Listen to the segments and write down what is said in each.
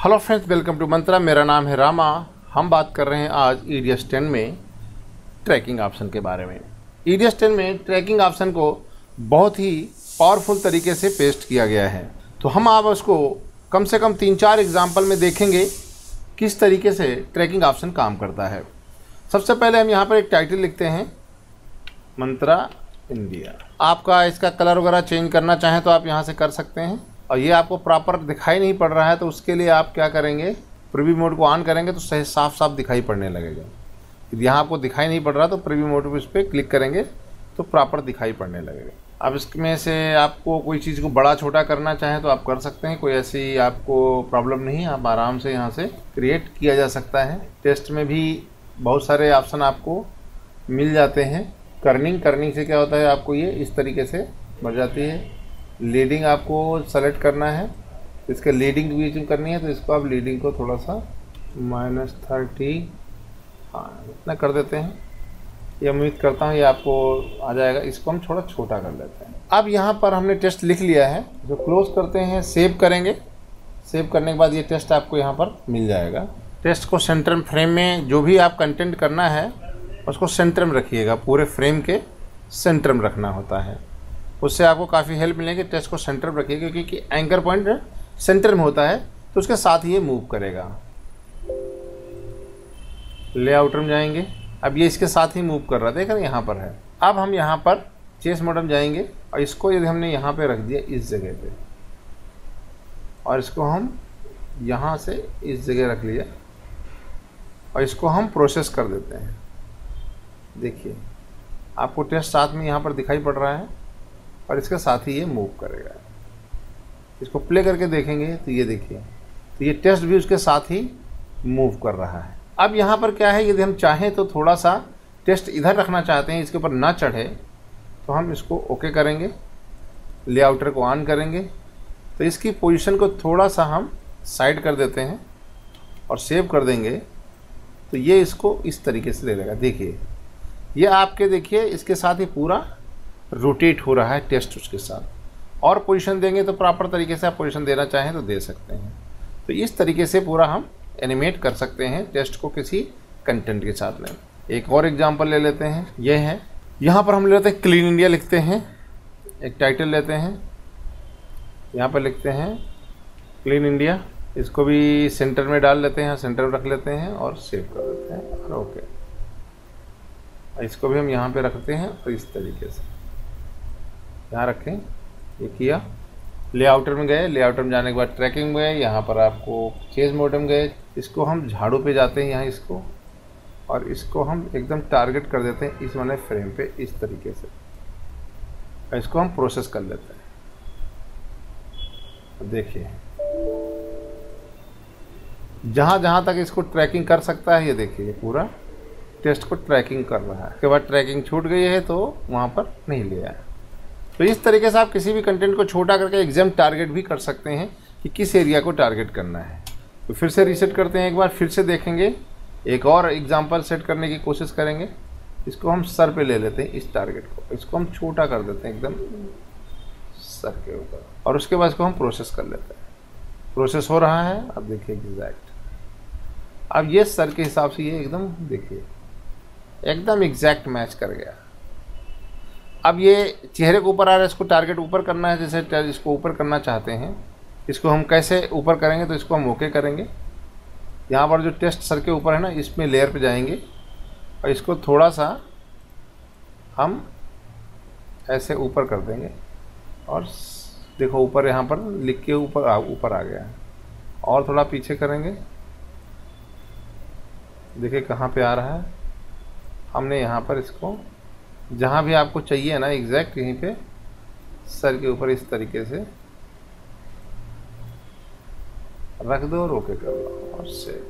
Hello friends, welcome to मंत्रा। मेरा नाम है रामा। हम बात कर रहे हैं आज EDS 10 में ट्रैकिंग ऑप्शन के बारे में। EDS 10 में ट्रैकिंग ऑप्शन को बहुत ही पावरफुल तरीके से पेस्ट किया गया है। तो हम आप उसको कम से कम 3-4 एग्जाम्पल में देखेंगे किस तरीके से ट्रैकिंग ऑप्शन काम करता है। सबसे पहले हम यहाँ पर एक टाइटल लिखते हैं, मंत्रा इंडिया। आपका इसका कलर वगैरह चेंज करना चाहें तो आप यहाँ से कर सकते हैं। और ये आपको प्रॉपर दिखाई नहीं पड़ रहा है तो उसके लिए आप क्या करेंगे, प्रीव्यू मोड को ऑन करेंगे तो सही साफ साफ दिखाई पड़ने लगेगा। यदि यहाँ आपको दिखाई नहीं पड़ रहा तो प्रीव्यू मोड पर उस पर क्लिक करेंगे तो प्रॉपर दिखाई पड़ने लगेगा। अब इसमें से आपको कोई चीज़ को बड़ा छोटा करना चाहें तो आप कर सकते हैं, कोई ऐसी आपको प्रॉब्लम नहीं है। आप आराम से यहाँ से क्रिएट किया जा सकता है। टेस्ट में भी बहुत सारे ऑप्शन आपको मिल जाते हैं। कर्निंग से क्या होता है, आपको ये इस तरीके से बढ़ जाती है। लीडिंग आपको सेलेक्ट करना है, इसके लीडिंग भी करनी है तो इसको आप लीडिंग को थोड़ा सा -30 इतना कर देते हैं। ये उम्मीद करता हूँ ये आपको आ जाएगा। इसको हम थोड़ा छोटा कर लेते हैं। अब यहाँ पर हमने टेस्ट लिख लिया है, जो क्लोज करते हैं, सेव करेंगे। सेव करने के बाद ये टेस्ट आपको यहाँ पर मिल जाएगा। टेस्ट को सेंटर फ्रेम में जो भी आप कंटेंट करना है उसको सेंटर में रखिएगा। पूरे फ्रेम के सेंटर में रखना होता है, उससे आपको काफ़ी हेल्प मिलेगी। टेस्ट को सेंटर में रखिएगा क्योंकि एंकर पॉइंट सेंटर में होता है तो उसके साथ ही ये मूव करेगा। लेआउटर में जाएंगे, अब ये इसके साथ ही मूव कर रहा है, देख रहे हैं यहाँ पर है। अब हम यहाँ पर चेस मोड में जाएंगे और इसको यदि हमने यहाँ पे रख दिया इस जगह पे और इसको हम यहाँ से इस जगह रख लिया और इसको हम प्रोसेस कर देते हैं। देखिए आपको टेस्ट साथ में यहाँ पर दिखाई पड़ रहा है और इसके साथ ही ये मूव करेगा। इसको प्ले करके देखेंगे तो ये देखिए, तो ये टेस्ट भी उसके साथ ही मूव कर रहा है। अब यहाँ पर क्या है, यदि हम चाहें तो थोड़ा सा टेस्ट इधर रखना चाहते हैं, इसके ऊपर ना चढ़े, तो हम इसको ओके करेंगे, लेआउटर को ऑन करेंगे तो इसकी पोजीशन को थोड़ा सा हम साइड कर देते हैं और सेव कर देंगे तो ये इसको इस तरीके से ले लेगा। देखिए ये आपके, देखिए इसके साथ ही पूरा रोटेट हो रहा है टेस्ट उसके साथ। और पोजीशन देंगे तो प्रॉपर तरीके से आप पोजीशन देना चाहें तो दे सकते हैं। तो इस तरीके से पूरा हम एनिमेट कर सकते हैं टेस्ट को किसी कंटेंट के साथ में। एक और एग्जांपल ले लेते हैं, ये है, यहाँ पर हम ले लेते हैं क्लीन इंडिया लिखते हैं। एक टाइटल लेते हैं, यहाँ पर लिखते हैं क्लीन इंडिया। इसको भी सेंटर में डाल लेते हैं, सेंटर में रख लेते हैं और सेव कर देते हैं और ओके। इसको भी हम यहाँ पे रखते हैं और इस तरीके से यहाँ रखें। ये किया, लेआउटर में गए, लेआउटर में जाने के बाद ट्रैकिंग में गए, यहाँ पर आपको चेज मोड में गए। इसको हम झाड़ू पे जाते हैं यहाँ इसको, और इसको हम एकदम टारगेट कर देते हैं इस वाले फ्रेम पे इस तरीके से। इसको हम प्रोसेस कर लेते हैं। देखिए जहाँ जहाँ तक इसको ट्रैकिंग कर सकता है, ये देखिए पूरा टेस्ट को ट्रैकिंग कर रहा है। उसके बाद ट्रैकिंग छूट गई है तो वहाँ पर नहीं लिया है। तो इस तरीके से आप किसी भी कंटेंट को छोटा करके एग्जाम टारगेट भी कर सकते हैं कि किस एरिया को टारगेट करना है। तो फिर से रीसेट करते हैं, एक बार फिर से देखेंगे, एक और एग्जाम्पल सेट करने की कोशिश करेंगे। इसको हम सर पे ले लेते हैं इस टारगेट को, इसको हम छोटा कर देते हैं एकदम सर के ऊपर और उसके बाद इसको हम प्रोसेस कर लेते हैं। प्रोसेस हो रहा है, अब देखिए एग्जैक्ट। अब ये सर के हिसाब से ये एकदम देखिए एकदम एग्जैक्ट मैच कर गया। अब ये चेहरे के ऊपर आ रहा है, इसको टारगेट ऊपर करना है। जैसे इसको ऊपर करना चाहते हैं, इसको हम कैसे ऊपर करेंगे, तो इसको हम ओके करेंगे। यहाँ पर जो टेस्ट सर के ऊपर है ना, इसमें लेयर पे जाएंगे और इसको थोड़ा सा हम ऐसे ऊपर कर देंगे और देखो ऊपर यहाँ पर लिख के ऊपर आ गया है। और थोड़ा पीछे करेंगे, देखिए कहाँ पे आ रहा है। हमने यहाँ पर इसको जहाँ भी आपको चाहिए ना एग्जैक्ट यहीं पे सर के ऊपर इस तरीके से रख दो और ओके कर दो और सेव।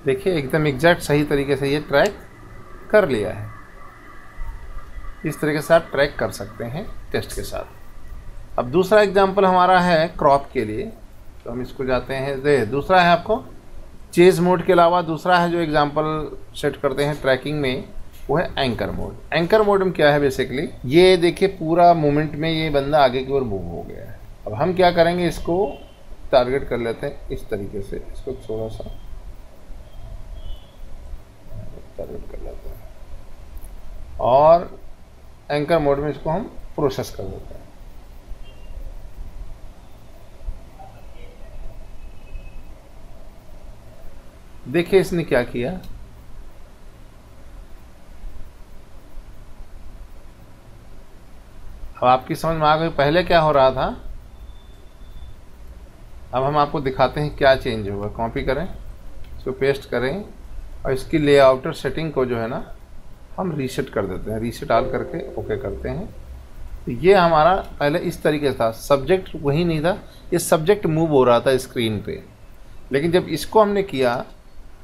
देखिए एकदम एग्जैक्ट सही तरीके से ये ट्रैक कर लिया है। इस तरीके से आप ट्रैक कर सकते हैं टेस्ट के साथ। अब दूसरा एग्जांपल हमारा है क्रॉप के लिए, तो हम इसको जाते हैं। दूसरा है आपको चेज मोड के अलावा दूसरा है जो एग्जांपल सेट करते हैं ट्रैकिंग में, वो है एंकर मोड। एंकर मोड में क्या है बेसिकली, ये देखिए पूरा मोमेंट में ये बंदा आगे की ओर मूव हो गया है। अब हम क्या करेंगे, इसको टारगेट कर लेते हैं इस तरीके से, इसको थोड़ा सा टारगेट कर लेते हैं और एंकर मोड में इसको हम प्रोसेस कर देते हैं। देखिए इसने क्या किया, अब आपकी समझ में आ गई पहले क्या हो रहा था। अब हम आपको दिखाते हैं क्या चेंज होगा। कॉपी करें, इसको पेस्ट करें और इसकी लेआउटर सेटिंग को जो है ना हम रीसेट कर देते हैं। रीसेट ऑल करके ओके करते हैं। तो ये हमारा पहले इस तरीके से था, सब्जेक्ट वही नहीं था, ये सब्जेक्ट मूव हो रहा था स्क्रीन पे, लेकिन जब इसको हमने किया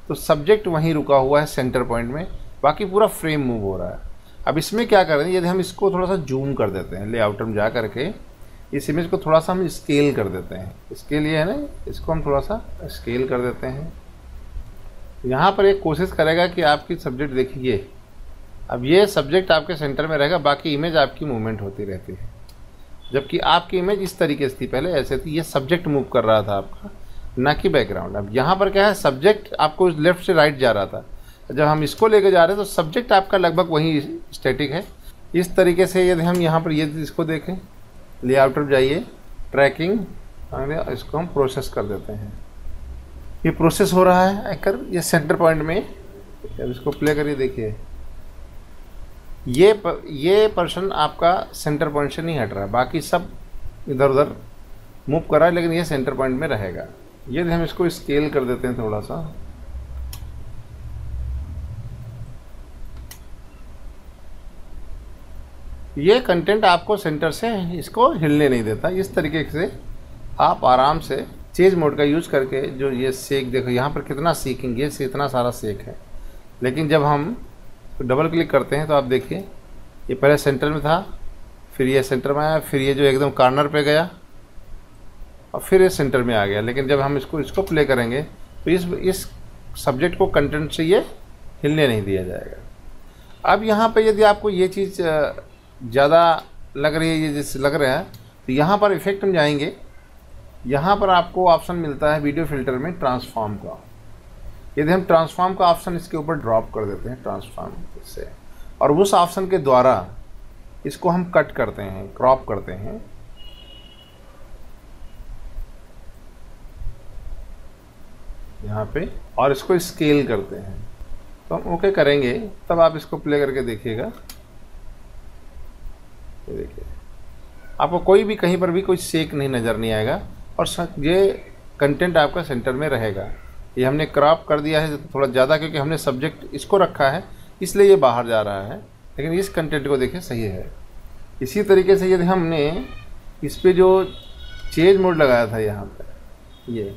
तो सब्जेक्ट वहीं रुका हुआ है सेंटर पॉइंट में, बाकी पूरा फ्रेम मूव हो रहा है। अब इसमें क्या करें, यदि हम इसको थोड़ा सा जूम कर देते हैं, लेआउटर में जा करके इस इमेज को थोड़ा सा हम स्केल कर देते हैं। स्केल ये है ना, इसको हम थोड़ा सा स्केल कर देते हैं। यहाँ पर एक कोशिश करेगा कि आपकी सब्जेक्ट देखिए, अब ये सब्जेक्ट आपके सेंटर में रहेगा, बाकी इमेज आपकी मूवमेंट होती रहती है। जबकि आपकी इमेज इस तरीके से थी, पहले ऐसे थी, ये सब्जेक्ट मूव कर रहा था आपका, ना कि बैकग्राउंड। अब यहाँ पर क्या है, सब्जेक्ट आपको लेफ्ट से राइट जा रहा था, जब हम इसको लेकर जा रहे हैं तो सब्जेक्ट आपका लगभग वही स्टैटिक है। इस तरीके से यदि हम यहाँ पर ये इसको देखें, लेआउटर जाइए, ट्रैकिंग, इसको हम प्रोसेस कर देते हैं। ये प्रोसेस हो रहा है एंकर, ये सेंटर पॉइंट में। अब इसको प्ले करिए, देखिए ये पर्सन आपका सेंटर पॉइंट से नहीं हट रहा है, बाकी सब इधर उधर मूव कर रहा है, लेकिन ये सेंटर पॉइंट में रहेगा। यदि हम इसको स्केल कर देते हैं थोड़ा सा, ये कंटेंट आपको सेंटर से इसको हिलने नहीं देता। इस तरीके से आप आराम से चेंज मोड का यूज़ करके, जो ये सेक देखो यहाँ पर कितना सेकिंग, ये से इतना सारा सेक है, लेकिन जब हम डबल क्लिक करते हैं तो आप देखिए ये पहले सेंटर में था, फिर ये सेंटर में आया, फिर ये जो एकदम कॉर्नर पे गया और फिर ये सेंटर में आ गया। लेकिन जब हम इसको प्ले करेंगे तो इस सब्जेक्ट को कंटेंट से ये हिलने नहीं दिया जाएगा। अब यहाँ पे यदि आपको ये चीज़ ज़्यादा लग रही है, ये जैसे लग रहा है, तो यहाँ पर इफेक्ट में जाएंगे। यहाँ पर आपको ऑप्शन मिलता है वीडियो फिल्टर में ट्रांसफॉर्म का। यदि हम ट्रांसफॉर्म का ऑप्शन इसके ऊपर ड्रॉप कर देते हैं, ट्रांसफॉर्म से, और उस ऑप्शन के द्वारा इसको हम कट करते हैं, क्रॉप करते हैं, यहाँ पे, और इसको स्केल करते हैं, तो हम ओके करेंगे, तब आप इसको प्ले करके देखिएगा। ये देखिए आपको कोई भी कहीं पर भी कोई सेक नहीं नज़र नहीं आएगा और ये कंटेंट आपका सेंटर में रहेगा। ये हमने क्रॉप कर दिया है थोड़ा ज़्यादा, क्योंकि हमने सब्जेक्ट इसको रखा है इसलिए ये बाहर जा रहा है, लेकिन इस कंटेंट को देखिए सही है। इसी तरीके से यदि हमने इस पर जो चेंज मोड लगाया था यहाँ पर ये,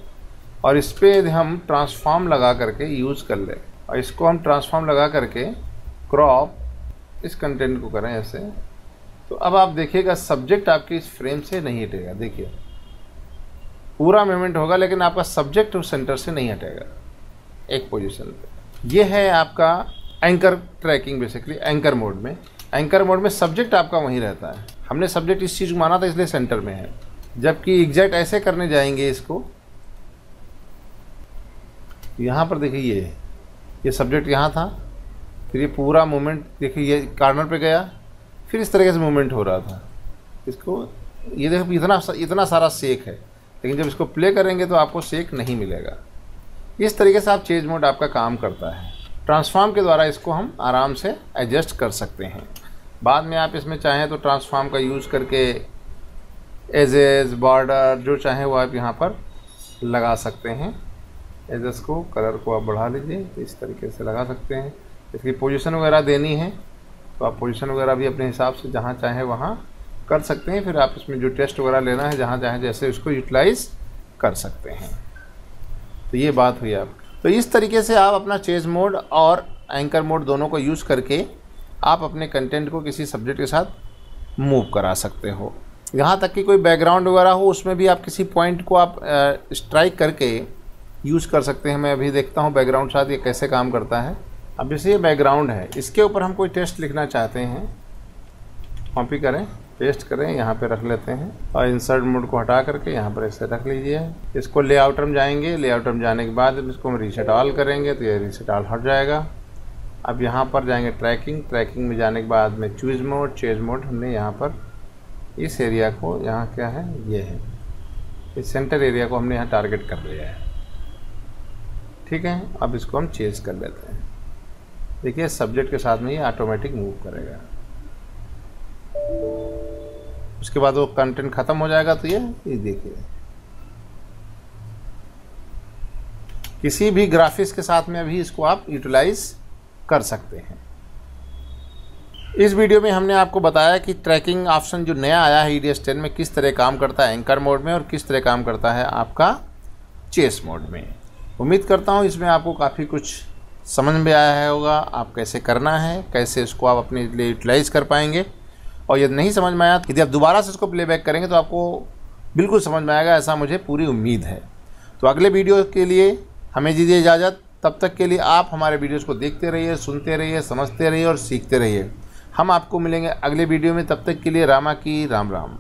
और इस पर यदि हम ट्रांसफॉर्म लगा करके यूज़ कर ले, और इसको हम ट्रांसफॉर्म लगा करके क्रॉप इस कंटेंट को करें ऐसे, तो अब आप देखिएगा सब्जेक्ट आपके इस फ्रेम से नहीं हटेगा। देखिए पूरा मूवमेंट होगा, लेकिन आपका सब्जेक्ट उस सेंटर से नहीं हटेगा एक पोजीशन पे। ये है आपका anchor tracking, basically anchor mode में। एंकर मोड में सब्जेक्ट आपका वहीं रहता है। हमने सब्जेक्ट इस चीज़ को माना था इसलिए सेंटर में है, जबकि एग्जैक्ट ऐसे करने जाएंगे इसको, यहाँ पर देखिए ये सब्जेक्ट यहाँ था, फिर ये पूरा मूवमेंट देखिए ये कॉर्नर पे गया, फिर इस तरीके से मूवमेंट हो रहा था। इसको ये देखो इतना सारा सेक है, लेकिन जब इसको प्ले करेंगे तो आपको सेक नहीं मिलेगा। इस तरीके से आप चेंज मोड आपका काम करता है। ट्रांसफॉर्म के द्वारा इसको हम आराम से एडजस्ट कर सकते हैं। बाद में आप इसमें चाहें तो ट्रांसफॉर्म का यूज़ करके एजेस, बॉर्डर जो चाहें वो आप यहाँ पर लगा सकते हैं। एजेस को, कलर को आप बढ़ा लीजिए, तो इस तरीके से लगा सकते हैं। इसकी पोजीशन वगैरह देनी है तो आप पोजीशन वगैरह भी अपने हिसाब से जहाँ चाहें वहाँ कर सकते हैं। फिर आप इसमें जो टेस्ट वगैरह लेना है जहाँ चाहें जैसे उसको यूटिलाइज़ कर सकते हैं। तो ये बात हुई आप। तो इस तरीके से आप अपना चेंज मोड और एंकर मोड दोनों को यूज़ करके आप अपने कंटेंट को किसी सब्जेक्ट के साथ मूव करा सकते हो। यहाँ तक कि कोई बैकग्राउंड वगैरह हो उसमें भी आप किसी पॉइंट को आप स्ट्राइक करके यूज़ कर सकते हैं। मैं अभी देखता हूँ बैकग्राउंड साथ ये कैसे काम करता है। अब जैसे ये बैकग्राउंड है, इसके ऊपर हम कोई टेक्स्ट लिखना चाहते हैं, कॉपी करें, पेस्ट करें, यहाँ पे रख लेते हैं और इंसर्ट मोड को हटा करके यहाँ पर ऐसे रख लीजिए। इसको लेआउटर में जाएंगे, लेआउटर में जाने के बाद इसको हम रीसेट ऑल करेंगे तो ये रीसेट ऑल हट जाएगा। अब यहाँ पर जाएंगे ट्रैकिंग, ट्रैकिंग में जाने के बाद में चूज मोड हमने यहाँ पर इस एरिया को, यहाँ क्या है, ये है, इस सेंटर एरिया को हमने यहाँ टारगेट कर लिया है। ठीक है, अब इसको हम चेंज कर लेते हैं। देखिए सब्जेक्ट के साथ में ये ऑटोमेटिक मूव करेगा। उसके बाद वो कंटेंट खत्म हो जाएगा तो ये देखिए किसी भी ग्राफिक्स के साथ में अभी इसको आप यूटिलाइज कर सकते हैं। इस वीडियो में हमने आपको बताया कि ट्रैकिंग ऑप्शन जो नया आया है EDS 10 में किस तरह काम करता है एंकर मोड में और किस तरह काम करता है आपका चेस मोड में। उम्मीद करता हूँ इसमें आपको काफ़ी कुछ समझ में आया होगा, आप कैसे करना है, कैसे इसको आप अपने लिए यूटिलाइज़ कर पाएंगे। और यदि नहीं समझ में आया, यदि आप दोबारा से इसको प्लेबैक करेंगे तो आपको बिल्कुल समझ में आएगा, ऐसा मुझे पूरी उम्मीद है। तो अगले वीडियो के लिए हमें दीजिए इजाज़त। तब तक के लिए आप हमारे वीडियोस को देखते रहिए, सुनते रहिए, समझते रहिए और सीखते रहिए। हम आपको मिलेंगे अगले वीडियो में। तब तक के लिए रामा की राम राम।